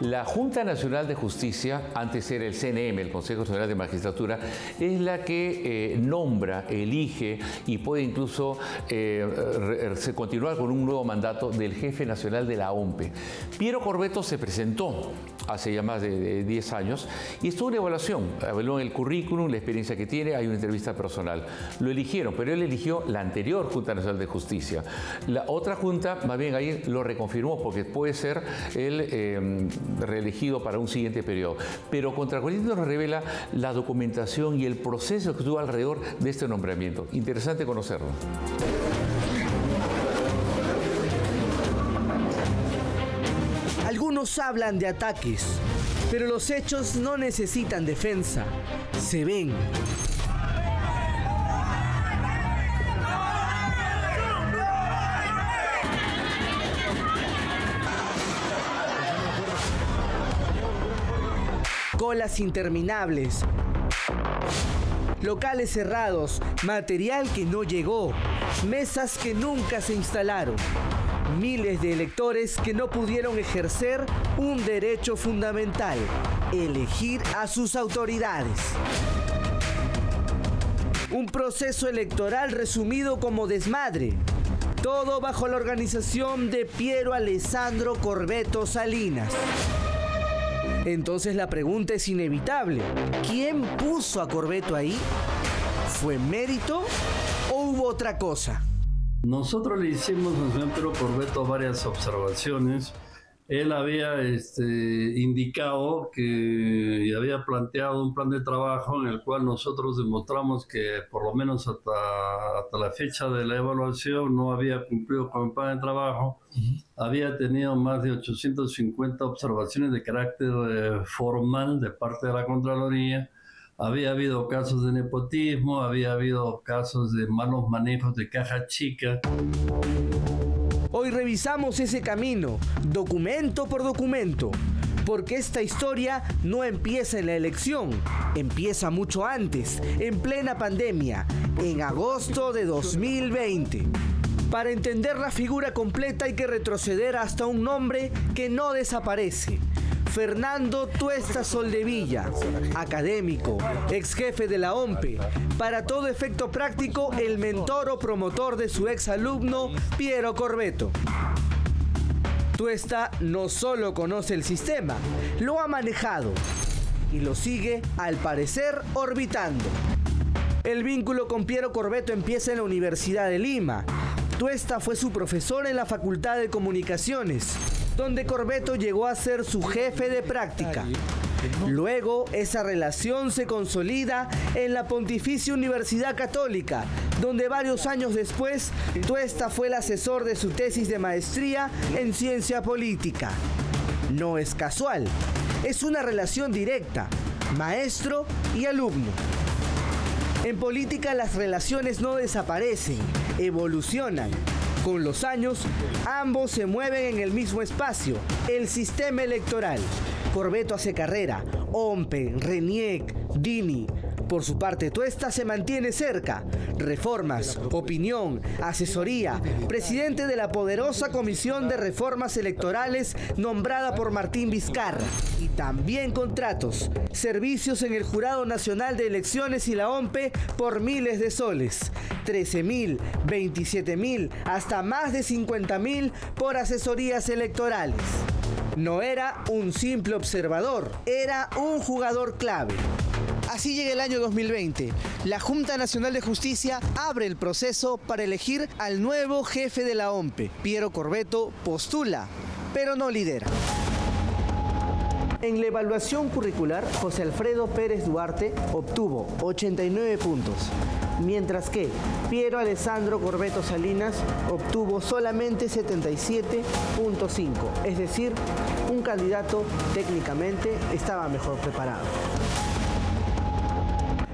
La Junta Nacional de Justicia, antes era el CNM, el Consejo Nacional de Magistratura, es la que nombra, elige y puede incluso continuar con un nuevo mandato del jefe nacional de la OMPE. Piero Corbeto se presentó hace ya más de 10 años y estuvo en evaluación, evaluó el currículum, la experiencia que tiene, hay una entrevista personal. Lo eligieron, pero él eligió la anterior Junta Nacional de Justicia. La otra junta, más bien ahí lo reconfirmó porque puede ser él reelegido para un siguiente periodo. Pero Contracorriente nos revela la documentación y el proceso que estuvo alrededor de este nombramiento. Interesante conocerlo. Algunos hablan de ataques, pero los hechos no necesitan defensa, se ven. Colas interminables, locales cerrados, material que no llegó, mesas que nunca se instalaron, miles de electores que no pudieron ejercer un derecho fundamental, elegir a sus autoridades. Un proceso electoral resumido como desmadre, todo bajo la organización de Piero Alessandro Corbeto Salinas. Entonces la pregunta es inevitable. ¿Quién puso a Corbeto ahí? ¿Fue mérito o hubo otra cosa? Nosotros le hicimos al señor Piero Corbeto varias observaciones. Él había indicado que había planteado un plan de trabajo en el cual nosotros demostramos que por lo menos hasta la fecha de la evaluación no había cumplido con el plan de trabajo. Había tenido más de 850 observaciones de carácter formal de parte de la Contraloría. Había habido casos de nepotismo, había habido casos de malos manejos de caja chica. Hoy revisamos ese camino, documento por documento, porque esta historia no empieza en la elección, empieza mucho antes, en plena pandemia, en agosto de 2020. Para entender la figura completa hay que retroceder hasta un nombre que no desaparece. Fernando Tuesta Soldevilla, académico, ex jefe de la OMPE, para todo efecto práctico el mentor o promotor de su ex alumno Piero Corbeto. Tuesta no solo conoce el sistema, lo ha manejado y lo sigue, al parecer, orbitando. El vínculo con Piero Corbeto empieza en la Universidad de Lima. Tuesta fue su profesor en la Facultad de Comunicaciones, donde Corbeto llegó a ser su jefe de práctica. Luego, esa relación se consolida en la Pontificia Universidad Católica, donde varios años después, Tuesta fue el asesor de su tesis de maestría en ciencia política. No es casual, es una relación directa, maestro y alumno. En política las relaciones no desaparecen, evolucionan. Con los años, ambos se mueven en el mismo espacio, el sistema electoral. Corbeto hace carrera, OMPE, RENIEC, DINI. Por su parte, Tuesta se mantiene cerca. Reformas, opinión, asesoría, presidente de la poderosa Comisión de Reformas Electorales nombrada por Martín Vizcarra. Y también contratos, servicios en el Jurado Nacional de Elecciones y la OMPE por miles de soles. 13.000, 27.000, hasta más de 50.000 por asesorías electorales. No era un simple observador, era un jugador clave. Así llega el año 2020. La Junta Nacional de Justicia abre el proceso para elegir al nuevo jefe de la OMPE. Piero Corbeto postula, pero no lidera. En la evaluación curricular, José Alfredo Pérez Duarte obtuvo 89 puntos, mientras que Alessandro Corbeto Salinas obtuvo solamente 77.5, es decir, un candidato técnicamente estaba mejor preparado.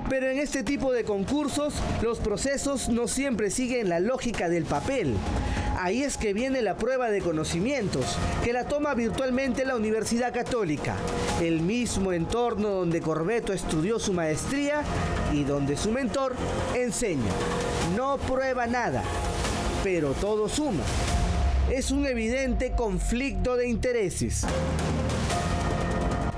Pero en este tipo de concursos, los procesos no siempre siguen la lógica del papel. Ahí es que viene la prueba de conocimientos, que la toma virtualmente la Universidad Católica, el mismo entorno donde Corbeto estudió su maestría y donde su mentor enseña. No prueba nada, pero todo suma. Es un evidente conflicto de intereses.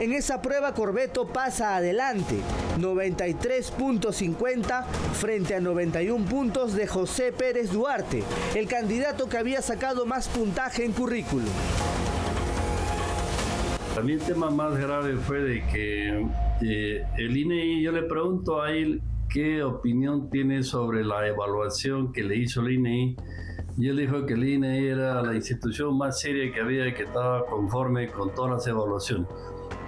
En esa prueba Corvetto pasa adelante, 93.50 frente a 91 puntos de José Pérez Duarte, el candidato que había sacado más puntaje en currículum. También el tema más grave fue de que el INEI, yo le pregunto a él qué opinión tiene sobre la evaluación que le hizo el INEI, y él dijo que el INEI era la institución más seria que había y que estaba conforme con todas las evaluaciones.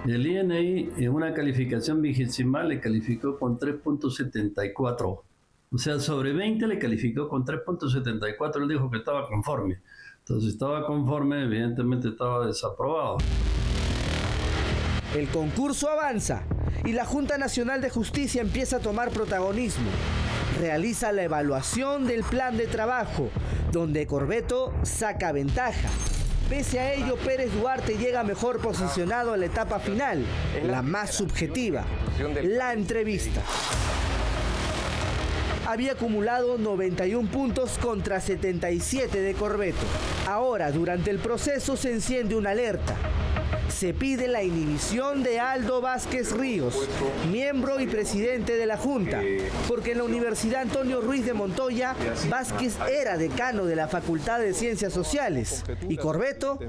El INEI en una calificación vigesimal le calificó con 3.74, o sea, sobre 20 le calificó con 3.74, él dijo que estaba conforme. Entonces, estaba conforme, evidentemente estaba desaprobado. El concurso avanza y la Junta Nacional de Justicia empieza a tomar protagonismo. Realiza la evaluación del plan de trabajo, donde Corvetto saca ventaja. Pese a ello, Pérez Duarte llega mejor posicionado a la etapa final, la más subjetiva, la entrevista. Había acumulado 91 puntos contra 77 de Corvetto. Ahora, durante el proceso, se enciende una alerta. Se pide la inhibición de Aldo Vázquez Ríos, miembro y presidente de la Junta, porque en la Universidad Antonio Ruiz de Montoya, Vázquez era decano de la Facultad de Ciencias Sociales y Corvetto,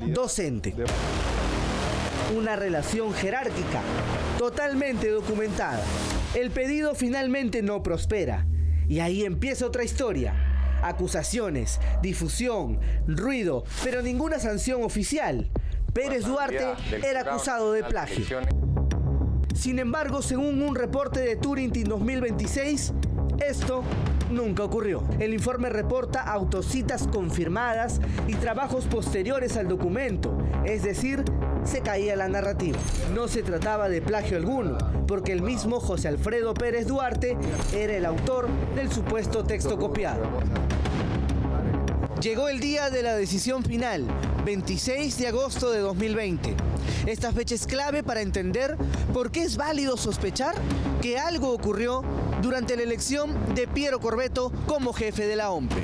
docente. Una relación jerárquica, totalmente documentada. El pedido finalmente no prospera, y ahí empieza otra historia. Acusaciones, difusión, ruido, pero ninguna sanción oficial. Pérez Duarte era acusado de plagio. Sin embargo, según un reporte de Turintin 2026, esto nunca ocurrió. El informe reporta autocitas confirmadas y trabajos posteriores al documento, es decir, se caía la narrativa. No se trataba de plagio alguno, porque el mismo José Alfredo Pérez Duarte era el autor del supuesto texto copiado. Llegó el día de la decisión final, 26 de agosto de 2020. Esta fecha es clave para entender por qué es válido sospechar que algo ocurrió durante la elección de Piero Corvetto como jefe de la OMPE.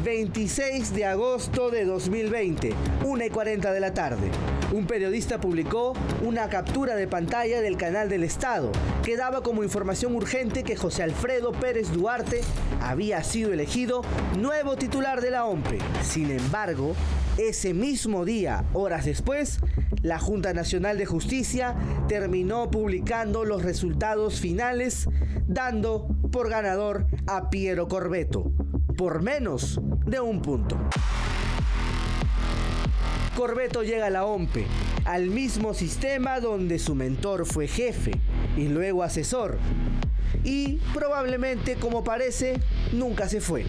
26 de agosto de 2020, 1:40 de la tarde. Un periodista publicó una captura de pantalla del canal del Estado que daba como información urgente que José Alfredo Pérez Duarte había sido elegido nuevo titular de la OMPE. Sin embargo, ese mismo día, horas después, la Junta Nacional de Justicia terminó publicando los resultados finales, dando por ganador a Piero Corvetto, por menos de un punto. Corvetto llega a la OMPE, al mismo sistema donde su mentor fue jefe y luego asesor. Y probablemente, como parece, nunca se fue.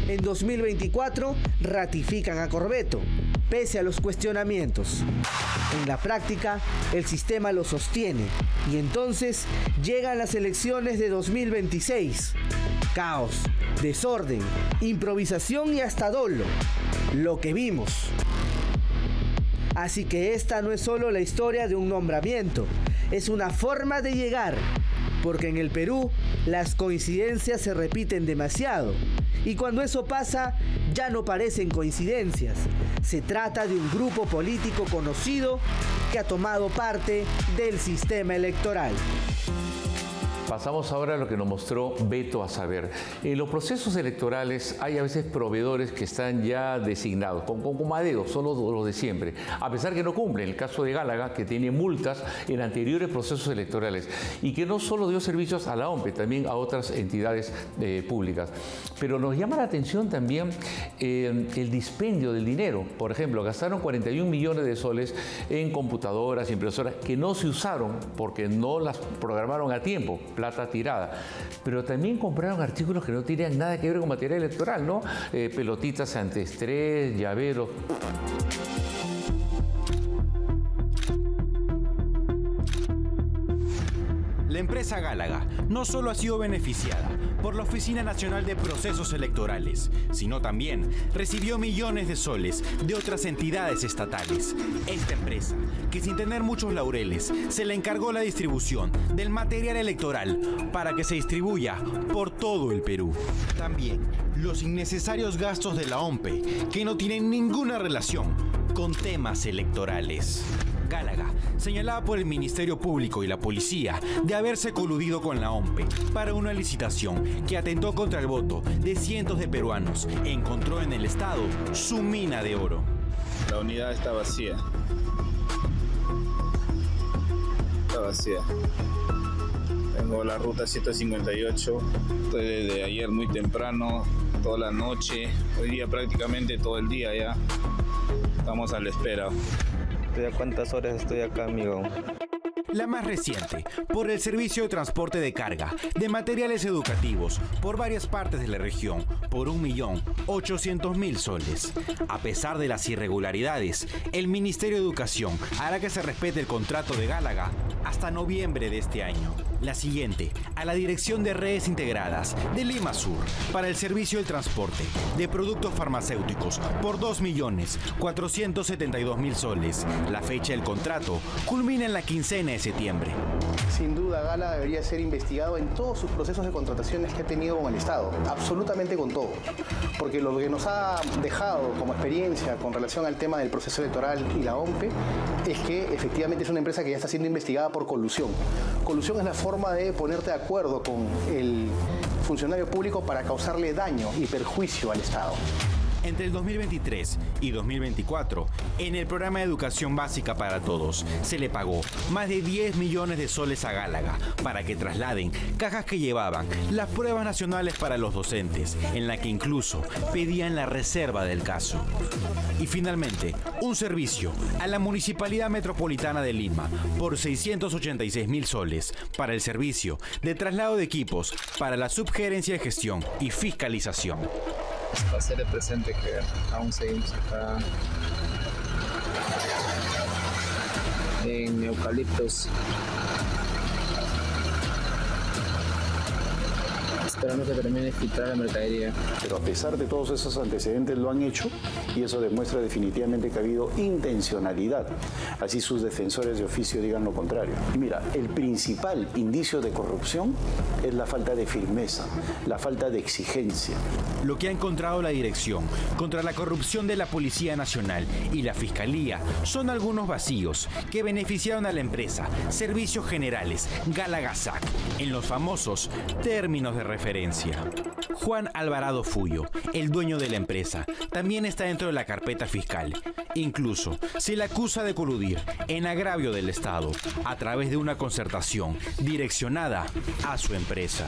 En 2024 ratifican a Corvetto, pese a los cuestionamientos. En la práctica, el sistema lo sostiene y entonces llegan las elecciones de 2026. Caos, desorden, improvisación y hasta dolo. Lo que vimos. Así que esta no es solo la historia de un nombramiento, es una forma de llegar, porque en el Perú las coincidencias se repiten demasiado. Y cuando eso pasa, ya no parecen coincidencias. Se trata de un grupo político conocido que ha tomado parte del sistema electoral. Pasamos ahora a lo que nos mostró Beto a saber. En los procesos electorales hay a veces proveedores que están ya designados, como a dedo, son los de siempre, a pesar que no cumplen. El caso de Gálaga, que tiene multas en anteriores procesos electorales y que no solo dio servicios a la OMPE, también a otras entidades públicas. Pero nos llama la atención también el dispendio del dinero. Por ejemplo, gastaron 41 millones de soles en computadoras, impresoras, que no se usaron porque no las programaron a tiempo. Plata tirada, pero también compraron artículos que no tenían nada que ver con material electoral, ¿no? Pelotitas antiestrés, llaveros. La empresa Gálaga no solo ha sido beneficiada por la Oficina Nacional de Procesos Electorales, sino también recibió millones de soles de otras entidades estatales. Esta empresa, que sin tener muchos laureles, se le encargó la distribución del material electoral para que se distribuya por todo el Perú. También los innecesarios gastos de la OMPE, que no tienen ninguna relación con temas electorales. Gálaga, señalada por el Ministerio Público y la policía de haberse coludido con la OMPE para una licitación que atentó contra el voto de cientos de peruanos e encontró en el estado su mina de oro. La unidad está vacía. Está vacía. Tengo la ruta 158. Estoy desde ayer muy temprano, toda la noche. Hoy día prácticamente todo el día ya. Estamos a la espera. ¿Ya cuántas horas estoy acá, amigo? La más reciente, por el servicio de transporte de carga de materiales educativos por varias partes de la región, por 1.800.000 soles. A pesar de las irregularidades, el Ministerio de Educación hará que se respete el contrato de Gálaga hasta noviembre de este año. La siguiente, a la Dirección de Redes Integradas de Lima Sur, para el servicio del transporte de productos farmacéuticos por 2.472.000 soles. La fecha del contrato culmina en la quincena de septiembre. Sin duda, Gálaga debería ser investigado en todos sus procesos de contrataciones que ha tenido con el Estado, absolutamente con todos, porque lo que nos ha dejado como experiencia con relación al tema del proceso electoral y la OMPE es que efectivamente es una empresa que ya está siendo investigada por colusión. Colusión es la forma de ponerte de acuerdo con el funcionario público para causarle daño y perjuicio al Estado. Entre el 2023 y 2024, en el programa de educación básica para todos, se le pagó más de 10 millones de soles a Gálaga para que trasladen cajas que llevaban las pruebas nacionales para los docentes, en la que incluso pedían la reserva del caso. Y finalmente, un servicio a la Municipalidad Metropolitana de Lima por 686.000 soles para el servicio de traslado de equipos para la subgerencia de gestión y fiscalización. Hacerle presente que aún seguimos acá en Eucaliptos, esperando que termine de filtrar la mercadería. Pero a pesar de todos esos antecedentes lo han hecho y eso demuestra definitivamente que ha habido intencionalidad. Así sus defensores de oficio digan lo contrario. Y mira, el principal indicio de corrupción es la falta de firmeza, la falta de exigencia. Lo que ha encontrado la Dirección contra la Corrupción de la Policía Nacional y la Fiscalía son algunos vacíos que beneficiaron a la empresa Servicios Generales Gálaga SAC en los famosos términos de referencia. Juan Alvarado Fullo, el dueño de la empresa, también está dentro de la carpeta fiscal. Incluso se le acusa de coludir en agravio del Estado a través de una concertación direccionada a su empresa.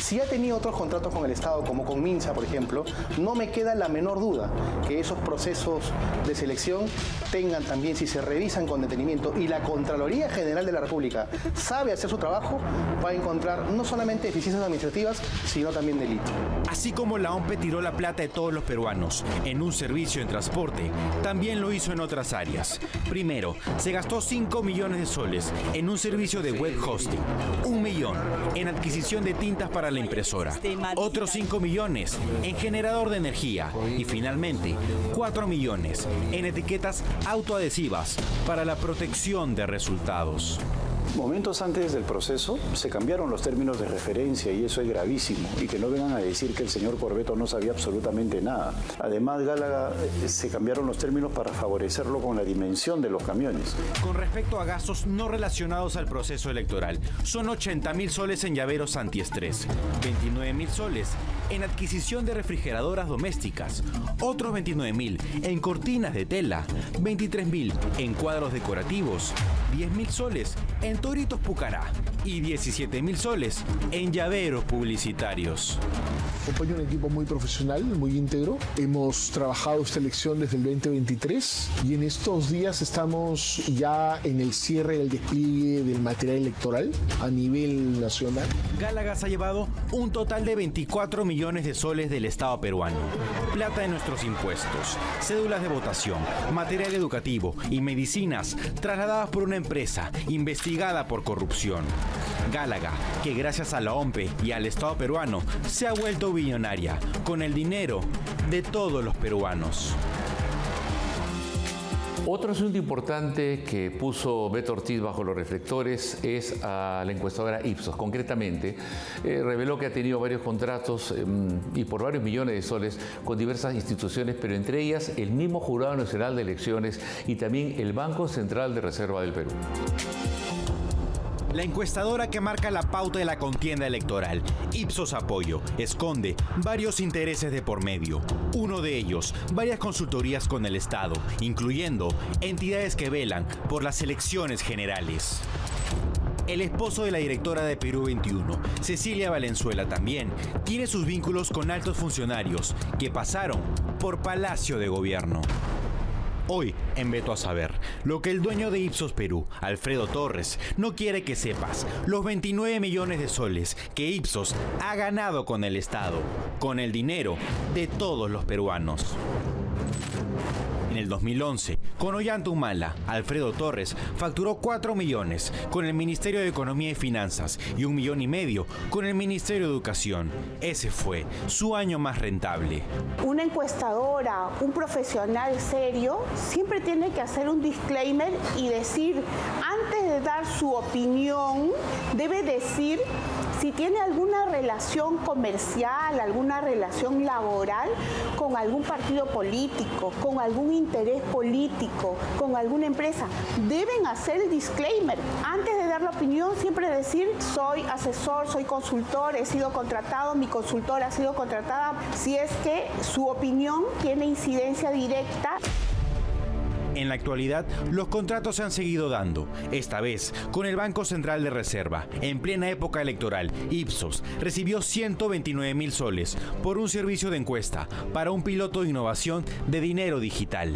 Si ha tenido otros contratos con el Estado, como con Minsa, por ejemplo, no me queda la menor duda que esos procesos de selección tengan también, si se revisan con detenimiento y la Contraloría General de la República sabe hacer su trabajo, va a encontrar no solamente deficiencias administrativas, sino también delito. Así como la OMPE tiró la plata de todos los peruanos en un servicio en transporte, también lo hizo en otras áreas. Primero, se gastó 5 millones de soles en un servicio de web hosting, 1 millón en adquisición de tintas para la impresora, otros 5 millones en generador de energía y finalmente 4 millones en etiquetas autoadhesivas para la protección de resultados. Momentos antes del proceso se cambiaron los términos de referencia y eso es gravísimo. Y que no vengan a decir que el señor Corbeto no sabía absolutamente nada. Además, Gálaga se cambiaron los términos para favorecerlo con la dimensión de los camiones. Con respecto a gastos no relacionados al proceso electoral, son 80.000 soles en llaveros antiestrés, 29.000 soles en adquisición de refrigeradoras domésticas, otros 29.000 en cortinas de tela, 23.000 en cuadros decorativos, 10.000 soles en toritos Pucará y 17.000 soles en llaveros publicitarios. Acompaño un equipo muy profesional, muy íntegro. Hemos trabajado esta elección desde el 2023 y en estos días estamos ya en el cierre del despliegue del material electoral a nivel nacional. Gálaga se ha llevado un total de 24 millones de soles del Estado peruano. Plata de nuestros impuestos, cédulas de votación, material educativo y medicinas trasladadas por una empresa investigada por corrupción. Gálaga, que gracias a la OMPE y al Estado peruano se ha vuelto billonaria con el dinero de todos los peruanos. Otro asunto importante que puso Beto Ortiz bajo los reflectores es a la encuestadora Ipsos. Concretamente, reveló que ha tenido varios contratos y por varios millones de soles con diversas instituciones, pero entre ellas el mismo Jurado Nacional de Elecciones y también el Banco Central de Reserva del Perú. La encuestadora que marca la pauta de la contienda electoral, Ipsos Apoyo, esconde varios intereses de por medio. Uno de ellos, varias consultorías con el Estado, incluyendo entidades que velan por las elecciones generales. El esposo de la directora de Perú 21, Cecilia Valenzuela, también tiene sus vínculos con altos funcionarios que pasaron por Palacio de Gobierno. Hoy, en Veto a Saber, lo que el dueño de Ipsos Perú, Alfredo Torres, no quiere que sepas, los 29 millones de soles que Ipsos ha ganado con el Estado, con el dinero de todos los peruanos. En el 2011, con Ollanta Humala, Alfredo Torres facturó 4 millones con el Ministerio de Economía y Finanzas y 1,5 millones con el Ministerio de Educación. Ese fue su año más rentable. Una encuestadora, un profesional serio, siempre tiene que hacer un disclaimer y decir, antes de dar su opinión, debe decir si tiene alguna relación comercial, alguna relación laboral con algún partido político, con algún interés político, con alguna empresa. Deben hacer el disclaimer. Antes de dar la opinión, siempre decir, soy asesor, soy consultor, he sido contratado, mi consultora ha sido contratada, si es que su opinión tiene incidencia directa. En la actualidad, los contratos se han seguido dando, esta vez con el Banco Central de Reserva. En plena época electoral, Ipsos recibió 129,000 soles por un servicio de encuesta para un piloto de innovación de dinero digital.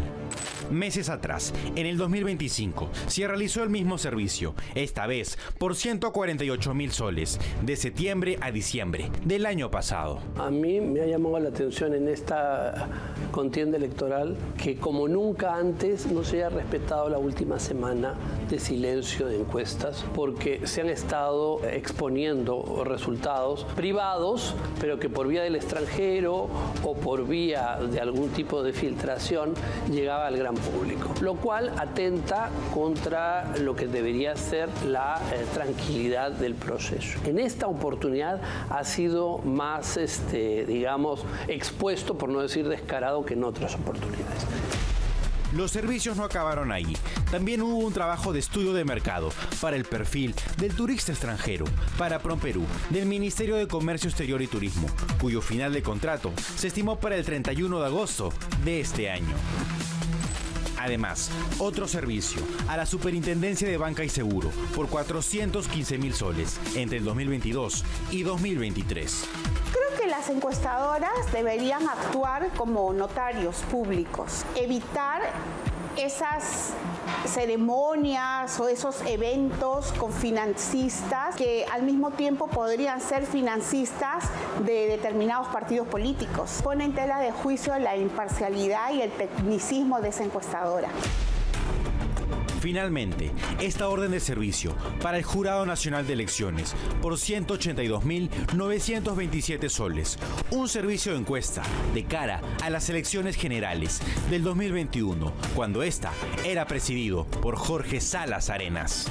Meses atrás, en el 2025, se realizó el mismo servicio, esta vez por 148,000 soles, de septiembre a diciembre del año pasado. A mí me ha llamado la atención en esta contienda electoral que como nunca antes no se haya respetado la última semana de silencio de encuestas, porque se han estado exponiendo resultados privados, pero que por vía del extranjero o por vía de algún tipo de filtración llegaba al gran público, lo cual atenta contra lo que debería ser la tranquilidad del proceso. En esta oportunidad ha sido más, digamos, expuesto, por no decir descarado, que en otras oportunidades. Los servicios no acabaron ahí. También hubo un trabajo de estudio de mercado para el perfil del turista extranjero, para PROMPERÚ, del Ministerio de Comercio Exterior y Turismo, cuyo final de contrato se estimó para el 31 de agosto de este año. Además, otro servicio a la Superintendencia de Banca y Seguro por 415,000 soles entre el 2022 y 2023. Creo que las encuestadoras deberían actuar como notarios públicos, evitar esas ceremonias o esos eventos con financistas que al mismo tiempo podrían ser financistas de determinados partidos políticos. Pone en tela de juicio la imparcialidad y el tecnicismo de esa encuestadora. Finalmente, esta orden de servicio para el Jurado Nacional de Elecciones por 182,927 soles, un servicio de encuesta de cara a las elecciones generales del 2021, cuando esta era presidido por Jorge Salas Arenas.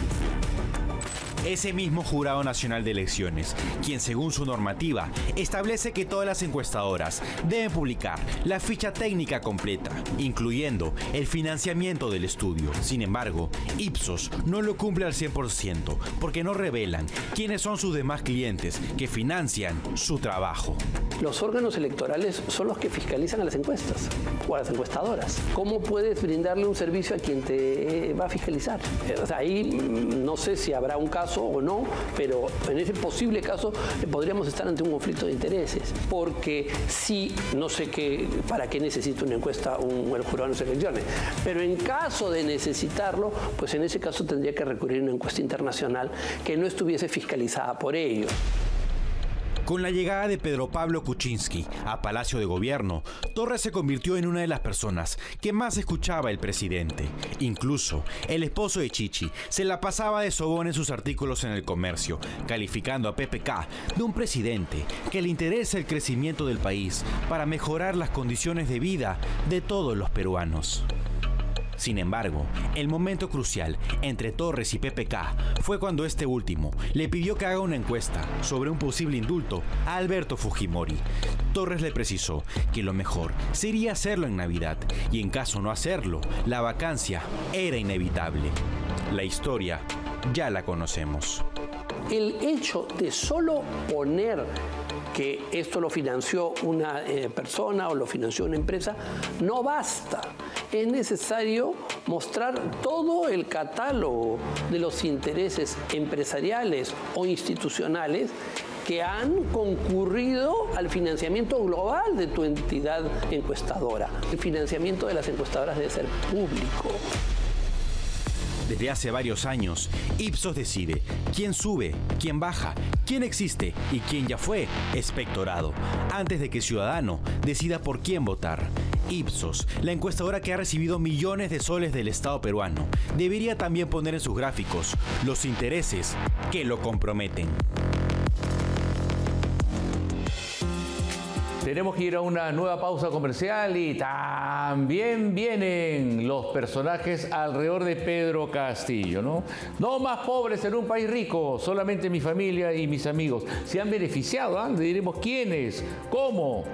Ese mismo Jurado Nacional de Elecciones, quien según su normativa establece que todas las encuestadoras deben publicar la ficha técnica completa, incluyendo el financiamiento del estudio. Sin embargo, Ipsos no lo cumple al 100% porque no revelan quiénes son sus demás clientes que financian su trabajo. Los órganos electorales son los que fiscalizan a las encuestas o a las encuestadoras. ¿Cómo puedes brindarle un servicio a quien te va a fiscalizar? O sea, ahí no sé si habrá un caso o no, pero en ese posible caso podríamos estar ante un conflicto de intereses, porque si no sé para qué necesita una encuesta el jurado de elecciones, pero en caso de necesitarlo, pues en ese caso tendría que recurrir a una encuesta internacional que no estuviese fiscalizada por ellos. Con la llegada de Pedro Pablo Kuczynski a Palacio de Gobierno, Torres se convirtió en una de las personas que más escuchaba el presidente. Incluso el esposo de Chichi se la pasaba de sobón en sus artículos en El Comercio, calificando a PPK de un presidente que le interesa el crecimiento del país para mejorar las condiciones de vida de todos los peruanos. Sin embargo, el momento crucial entre Torres y PPK fue cuando este último le pidió que haga una encuesta sobre un posible indulto a Alberto Fujimori. Torres le precisó que lo mejor sería hacerlo en Navidad y en caso no hacerlo, la vacancia era inevitable. La historia ya la conocemos. El hecho de solo poner que esto lo financió una persona o lo financió una empresa no basta. Es necesario mostrar todo el catálogo de los intereses empresariales o institucionales que han concurrido al financiamiento global de tu entidad encuestadora. El financiamiento de las encuestadoras debe ser público. Desde hace varios años, Ipsos decide quién sube, quién baja, quién existe y quién ya fue expectorado, antes de que Ciudadano decida por quién votar. Ipsos, la encuestadora que ha recibido millones de soles del Estado peruano, debería también poner en sus gráficos los intereses que lo comprometen. Tenemos que ir a una nueva pausa comercial y también vienen los personajes alrededor de Pedro Castillo, ¿no? No más pobres en un país rico, solamente mi familia y mis amigos. Se han beneficiado, ¿eh? Le diremos quiénes, cómo.